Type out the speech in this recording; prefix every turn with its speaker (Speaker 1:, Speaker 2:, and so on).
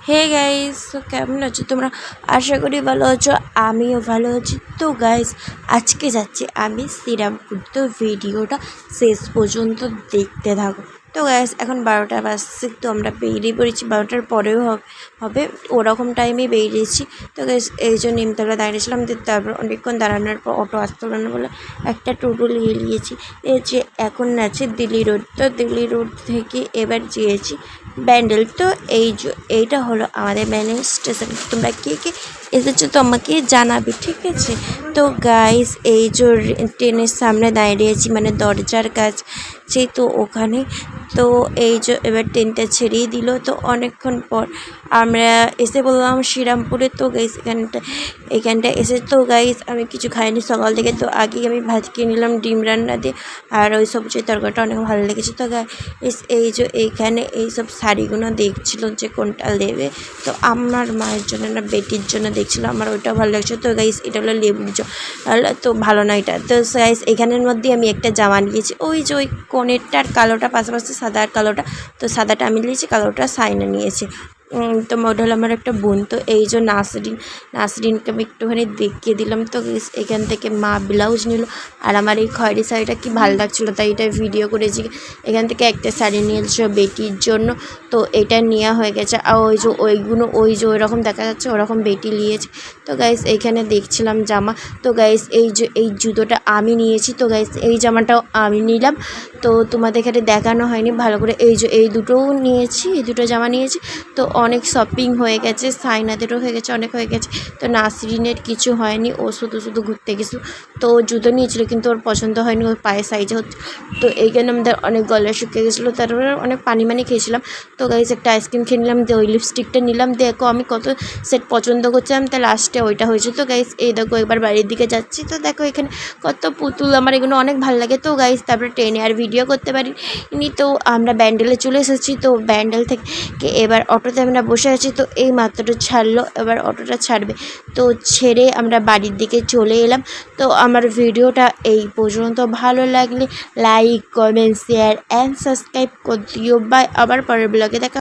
Speaker 1: Hey guys, তো কেমন আছো তোমরা? আশা করি ভালো আছো, আমিও ভালো আছি। তো গাইস, আজকে যাচ্ছি আমি শ্রীরামপুর। তো ভিডিওটা শেষ পর্যন্ত দেখতে থাকো। তো গাইস, এখন 12টা বাজছে, তো আমরা বেরিয়ে পড়েছি। 12টার পরেও হবে ওরকম টাইমে বেরিয়েছি। তো গাইস, এই জন্য নিমতলা দাঁড়িয়েছিলাম। তারপর অনেকক্ষণ দাঁড়ানোর পর অটো আসতে না বলে একটা টোটো নিয়ে নিয়েছি। এই যে এখন আছে দিল্লি রোড। তো দিল্লি রোড থেকে এবার যেয়েছি ব্যান্ডেল। তো এইটা হলো আমাদের ব্যান্ডেল স্টেশন। তোমরা কে কে এসেছো তো আমাকে জানাবে, ঠিক আছে? তো গাইস, এই যে ট্রেনের সামনে দাঁড়িয়েছি, মানে দরজার কাছে। তো ওখানে তো এই যে এবার ট্রেনটা ছেড়েই দিল। তো অনেকক্ষণ পর আমরা এসে বললাম শ্রীরামপুরে। তো গাইস, এখানটা এসে তো গাইস আমি কিছু খাইনি সকাল থেকে। তো আগে আমি ভাত খেয়ে নিলাম ডিম রান্না দিয়ে, আর ওই সবজির তরকারিটা অনেক ভালো লেগেছে। তো গাইস, এই যে এইখানে এইসব শাড়িগুলো দেখছিল যে কোনটা নেবে। তো আমার মায়ের জন্য না বেটির জন্য দেখছিল, আমার ওইটা ভালো লাগছে। তো গাইস, এটা হলো লেবুর জল, তো ভালো না এটা। তো গাইস, এখানের মধ্যে আমি একটা জামা নিয়েছি, ওই যে ওই কোণেরটার কালোটা পাশাপাশি সাদা আর কালোটা। তো সাদাটা আমি নিয়েছি, কালোটা সাইনা নিয়েছে। তো ওটা হলো আমার একটা বোন। তো এই যে নাসরিনকে আমি একটুখানি দেখিয়ে দিলাম। তো এখান থেকে মা ব্লাউজ নিল, আর আমার এই খয়েরি শাড়িটা কি ভালো লাগছিলো, তাই এটা ভিডিও করেছি। এখান থেকে একটা শাড়ি নিয়েছে বেটির জন্য, তো এটা নেওয়া হয়ে গেছে। আর ওই যে ওই যে ওইরকম দেখা যাচ্ছে ওরকম বেটি নিয়েছে। তো গাইস, এইখানে দেখছিলাম জামা। তো গাইস, এই জুতোটা আমি নিয়েছি। তো গাইস, এই জামাটাও আমি নিলাম। তো তোমাদের এখানে দেখানো হয়নি ভালো করে। এই দুটোও নিয়েছি, এই দুটো জামা নিয়েছি। তো অনেক শপিং হয়ে গেছে, সাইনাদেরও হয়ে গেছে, অনেক হয়ে গেছে। তো নাসরিনের কিছু হয়নি, ও শুধু ঘুরতে গেছিল। তো ও জুতো নিয়েছিল, কিন্তু ওর পছন্দ হয়নি, ওর পায়ের সাইজে হচ্ছে। তো এইখানে আমাদের অনেক গলা শুকিয়ে গেছিলো, তারপরে অনেক পানি খেয়েছিলাম। তো গাইস, একটা আইসক্রিম খেয়ে নিলাম, দিয়ে ওই লিপস্টিকটা নিলাম। দেখো আমি কত সেট পছন্দ করছিলাম, তা লাস্টে ওইটা হয়েছে। তো গাইস, এই দেখো এবার বাড়ির দিকে যাচ্ছি। তো দেখো এখানে কত পুতুল, আমার এগুলো অনেক ভালো লাগে। তো গাইস, তারপরে ট্রেনে আর ভিডিও করতে পারিনি। তো আমরা ব্যান্ডেলে চলে এসেছি। তো ব্যান্ডেল থেকে এবার অটোতে আমরা বসে আছি। তো এই মাত্র ছাড়লো, এবার অটোটা ছাড়বে। তো ছেড়ে আমরা বাড়ির দিকে চলে এলাম। তো আমার ভিডিওটা এই পর্যন্ত, ভালো লাগলে like, comment, share and subscribe করে দিও। বাই, আবার পরের ব্লগে দেখা।